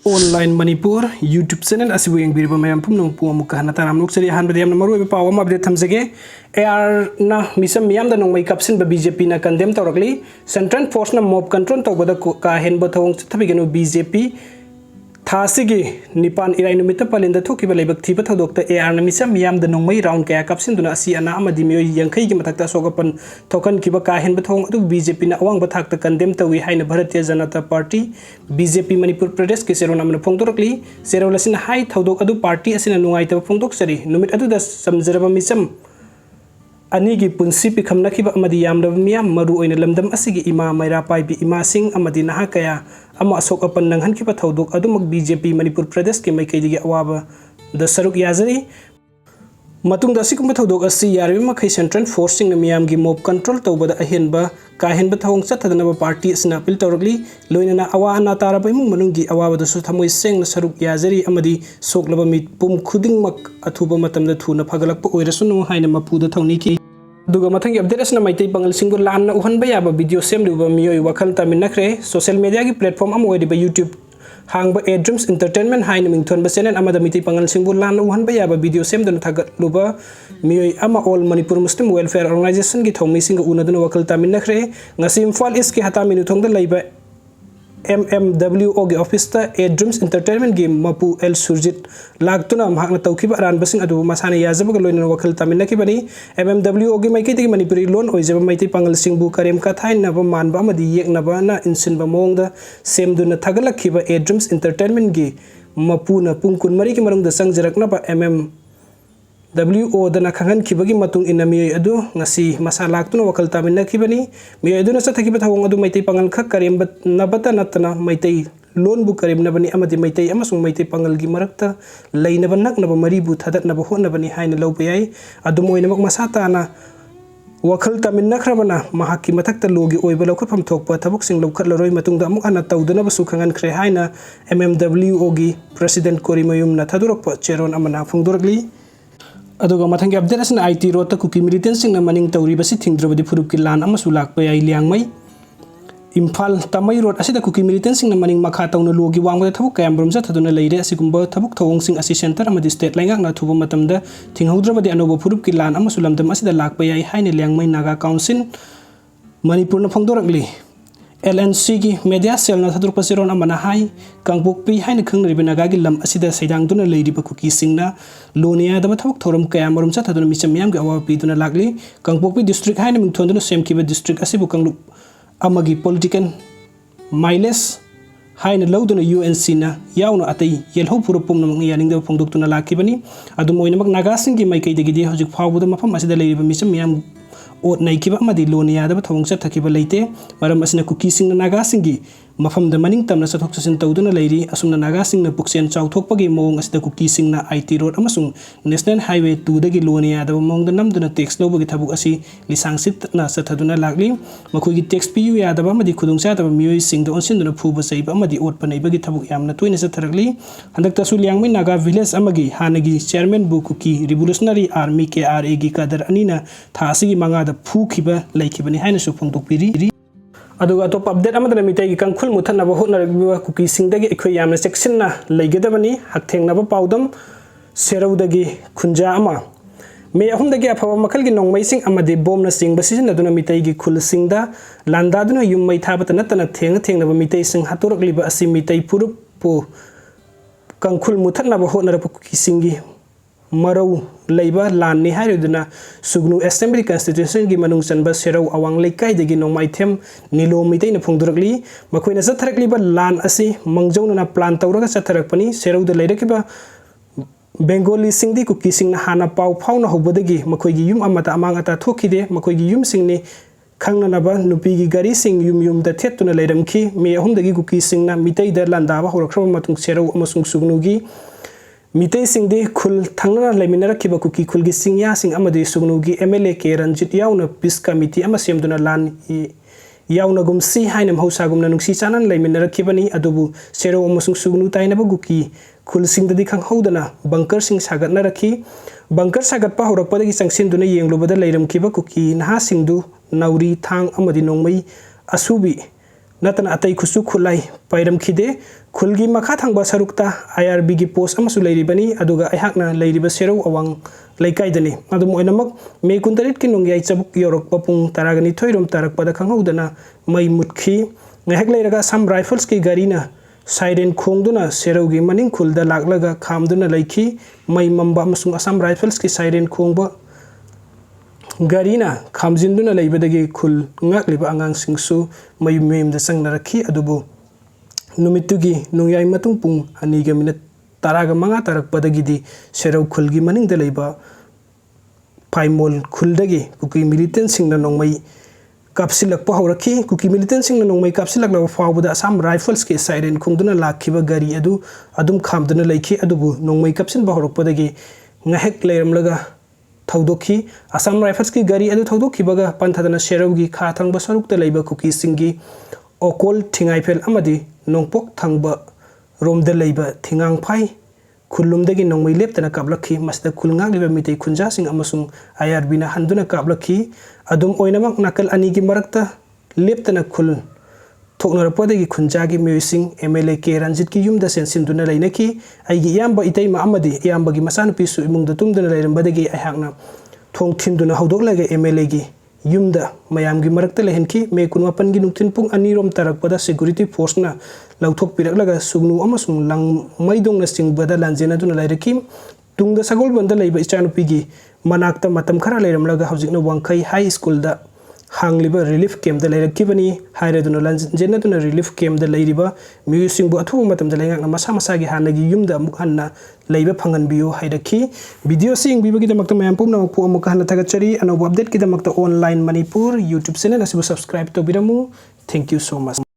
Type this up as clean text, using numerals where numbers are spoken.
Online Manipur YouTube channel असिबु यंगबिरबा मयam पुमनो पुमु कहना Taram लोकसरी हानबदे यamna मरुबे पावम update थमजगे AR ना मिसम मियाम the नोंमै कपसिन ब BJP ना कंडेम तौरकली सेंट्रल फोर्स ना मॉब कंट्रोल तौबदा का हेनब थवंग थबिगनु BJP थासिगे निपान इराई नुमित पलिंद थोकिबा लेबक थिबा थदोक्ता AR ना मिसम मियाम द नोंमै राउंड कया कपसिन दुना असि अना अमदि मियोय यंखै गी मथक्ता सोगपन थोकन किबा का हेनब थवंग अदु BJP ना अवांग बथाक्ता condemn Tawi हाइना Bharatiya Janata party BJP Manipur प्रदेश के सेरो नामना फोंदोरकली सेरो लसिन हाई थौदोक अदु पार्टी असिना नुंगाइतबा फोंदोकसरी नुमित अदु द समजरबा मिसम अनिगी पुंसी पिखमनखिबा अमदि यामदब मियाम मरु ओइना लमदम असिगी इमा मैरा पाइबी इमा सिंह अमदि नहा कया अमा अशोक अपन नंगहनखिबा थौदोक अदुमक BJP मणिपुर प्रदेश के मैकैदिगी अवाबा द सरुक याजरी मतुंग दसिकुंबा थौदोक असि यारबि मखै सेंट्रल फोर्स सिंग मियाम गी मोब कंट्रोल तौबदा अहेनबा काहेनबा थौंग चथदनबा पार्टी असना अपील तौरकली लोइनना अवा अना ताराबा इमुंग मनुंगी अवाबदसु थमोय सेंगना सरुक याजरी अमदि सोकलबा मित पुम खुदिंगमक अथुबा मतमदा थुना फगलकपा ओइरसुनु हाइना मपुदा थौनिकी दुगा मथंग अपडेट असना मैतै पंगल सिंगु लानना उहनबा याबा वीडियो सेमदुबा मियोय वखल तामिनखरे सोशल मीडिया की प्लेटफॉर्म अम ओइदिबा YouTube हांग A Dreams Entertainment हाइन मिंथोन चैनल अमदा मितै पंगल सिंगु लान उहनबा याबा वीडियो सेमदन थागलुबा मियोय अमा all Manipur Muslim welfare organisation की थौमी सिंग उनदन वखल तामिनखरे ngasi इम्फाल ईस्ट के हता मिनुथोंग द लैबा MMWO के ऑफिस A Dreams Entertainment की मपु एल सुरजित लागतुना महकना तौखिबा अरानबसिंग अदु मसाना याजबग लोइना वखल तामिनखिबनी MMWO की मैकैति मणिपुरी लोन ओइजब मैतै पंगल सिंगबु करेम कथाइनब मानबा अमदि येकनबा ना इनसिनबा मोंगदा सेमदुना थागलखिबा A Dreams Entertainment की मपुना पुंग कुनमरी की मरुंगदा संगजरकनबा MMWO दना खंगन खिबगी मतुंग इन मियोय अदु ngasi masa laktuna wakal taminna khibani miyoy adu na sathakiba thawong adu maitai pangal khak karim nabata natna maitai lon bu karim nabani amadi maitai amasung maitai pangal gi marakta leinaba naknaba mari bu thadat naba hotnabani haina lawbayai adu moinamak masata na wakal taminna khrabana mahaki mathakta logi oiba lawkhapam thokpa thabuk sing lawkhatlaroi matungda amuk ana tawduna basu khangan khre haina MMWO gi president korimayum na thadurokpa cheron amana phungdorgli अदुगा मथंगे update असना IT road ता Kuki militant सिंग मनिंग तौरी बसी थिंग्द्रबदि फुरुप की लान अमसु लाकपा याई लियांगमै इम्फाल तमई रोड असिदा कुकी मिलिटेंट सिंग मनिंग मखा तौना लोगी वांगबदा थबुक कयामब्रम थदुना लैरे असिगुंबा थबुक थवंग सिंग असि सेंटर अमदि स्टेट लाइंगाक ना थुबा मतमदा थिंगहौद्रबदि अनोबा फुरुप की लान अमसु लमदम असिदा लाकपा याई हाइने लियांगमै नागा काउंसिल मणिपुर न फोंदोरकली LNC की मीडिया सेल ना थदुर पसिरोन अमना हाई कांगपोकपी हाइन खंगरिबे नागागी लम असिदा सैदांगदुना लैरिबा कुकी सिंगना लोनिया दबा थबक थोरम कयामरम चथदुना मिचमयाम गे अवा पीदुना लागली कांगपोकपी डिस्ट्रिक्ट हाइन मिंथोंदुना सेमकिबा डिस्ट्रिक्ट असिबु कांगलु अमगी पॉलिटिकल माइलेज हाइन लौदुना UNC ना याउना अतै येलहौ पुरपुम नमंग यानिंगदबा फोंदोक्तुना लाखिबनी अदु मोइनमक नागासिंग की माइकैदगिदि हजिक फावबुदा मफम असिदा लैरिबा मिचमयाम ओट नाइकिबा अमदि लोनिया दबा थवंग चथकिबा लैते मरम असिना कुकी सिंग नागा सिंगी मफम द मनिंग तमना चथोक चसिन तौदुना लैरी असुमना नागा सिंग पुक्सेन चाउथोकपगी मोंग असिदा कुकी सिंग ना IT रोड अमसुंग नेशनल हाईवे 2 दगी लोनिया दबा मोंग द नमदुना टैक्स लौबगी थबुक असि लिसांगसित ना चथदुना लागली मखोगी टैक्स पियु यादबा अमदि खुदुंगसा दबा मियोय सिंग द ओनसिनदुना फुबा सैबा अमदि ओट पनैबगी थबुक यामना तोइना चथरगली हंदकतसु लियांगमै नागा विलेज अमगी हानगी चेयरमैन बु कुकी रिवोल्यूशनरी आर्मी KRA गी कादर अनिना थासिगी मंगादा फुखिबा लैखिबनि हाइनसु फोंदोकपिरि अदुगा तो अपडेट अमदना मितै की कंखुल मुथनबा होटनरबिबा कुकी सिंगदगी अखोय यामना सेक्शनना लैगदबनी हकथेंगनबा पाउदम सेरौदगी खुंजा अमा मे अहुमदगी अफबा मखलगी नोंमैसिंग अमदि बोमना सिंगबा सिजनदुना मितैगी खुलसिंगदा लांदादुना युम्मै थाबता नतना थेंगनबा मितै सिंग हातोरकलिबा असि मितै पुरुपु कंखुल मुथनबा होटनरबा कुकी सिंगी मरौ लैबा लाननि हारिदुना सुगनु असेंबली कॉन्स्टिट्यूशन की मनुंग चनबा सेरौ अवांग लैकाइदगी नोंमाइथेम निलो मितैना फोंदुरकली मखोइना चथरकलिबा लान असि मंगजौना प्लान तौरगा चथरकपनी सेरौदा लैरकिबा बेंगोली सिंगदी कुकी सिंगना हाना पाउ फाउना होबदगी मखोइगी युम अमता अमांग अता थोखिदे मखोइगी युम सिंगनि खंगनबा नुपीगी गारी सिंग युम युम द थेतुना लैरमखी मे अहुमदगी कुकी सिंगना मितैदा लांदाबा होरखरबा मतुंग सेरौ अमसुंग सुगनुगी मितै सिंगदि खुल थांना लैमिनरखिबा कुकी खुलगी सिंगया सिंग अमदि सुगनुगी MLA के रंजित याउना पीस कमिटी अमा सेमदुना लान याउना गुमसी हाइनम हौसागुमना नुंसी चानन लैमिनरखिबनी अदुबु सेरो अमसुंग सुगनु ताइनबा गुकी खुल सिंगदि खंगहौदना बंकर सिंग सागतनरखी बंकर सागतपा होरकपदगी संगसिनदुना येंगलुबदा लैरमखिबा कुकी नहा सिंगदु नौरी थांग अमदि नोंमै असुबी नतन अतई खुसु खुलाई पैरम खिदे खुलगी मखा थांबा सरुक्ता IRB की पोस्ट अमसु लेरिबनी अदुगा अहाकना लेरिबा सेरौ अवांग लेकाइदनी अदुम ओइनमक मे 29 की नोंगियाई चबुक योरक पुंग तरागनी थोइरोम तारकपदा खंगौदना मई मुटखी ngahak leiraga Assam Rifles की गारीना साइरेन खोंगदुना सेरौगी मनिंग खुलदा लागलगा खामदुना लैखी मई मम्बा अमसुंग Assam Rifles की साइरेन खोंगबा गारीना खामजिंदुना लैबदगी खुल ngakliba angangsingsu mayum memda sangnarakhi adubu numittugi nungyai matung pung aniga minute taraga manga tarakpadagidi serau khulgi maningda leiba paimol khuldagi kuki militant singna nongmai kapsilakpa haurakhi kuki militant singna nongmai kapsilaklaba fawbada Assam Rifles ke siren khungduna lakhiba gari adu adum khamduna leikhi adubu nongmai kapsin ba haurakpadagi ngahek leiramlaga थौदोखी Assam Rifles की गारी अदु थौदोखी बगा पंथदना शेरौगी खा थंगबा सरुकता लैबा cookie सिंगी ओकोल थिंगाइफेल अमदि नोंपोक थंगबा रोमदा लैबा थिंगांग phi खुलुमदगी नोंमै लेप्तना काबलखी मसदा खुलंगाग लिबा मितै खुंजा सिंग अमसुंग IRB ना हंदुना काबलखी अदुम ओइनमक नकल अनी की मरकता लेप्तना खुल थोकनरपदगी खुंजागी म्यूसिंग MLA के रंजित की युमदा सेंसिंदुना लैनकी आइगी याम्बा इतैमा अमदि याम्बागी मसानुपिसु इमुंगदा तुमदुना लैरंबदगी अहाकना थोंग थिंदुना हौदोकलागे MLA की युमदा मयामगी मरकता लैहनकी मे 29 की नुक्तिन पुंग अनीरोम तरकपदा सिक्योरिटी फोर्स ना लौथोक पिरकलागा सुगनु अमसुंग लंग मैदोंगना सिंगबदा लांजेनादुना लैरकी तुंगदा सगोलबंदा लैबा इचानुपीगी मनाक्ता मतम खरा लैरमलागा हौजिकना वांखै हाई स्कूल दा हांगलिबा रिलीफ कैम्प दा लैरक्किबनी हाइरेदुना लांजेनादुना रिलीफ कैम्प दा लैरिबा म्यूसिंगबु अथुबा मतमदा लैंगाकना मसा मसागी हानगी युमदा अमुक हन्ना लैबा फंगनबियो हाइरक्की वीडियो से यंगबिबगिदमक्ता मयाम पुमनमक अमुक हन्ना थागतचरी अनौबा अपडेट किदमक्ता ऑनलाइन मणिपुर YouTube चैनल असिबु सब्सक्राइब तौबिरमु थैंक यू सो मच।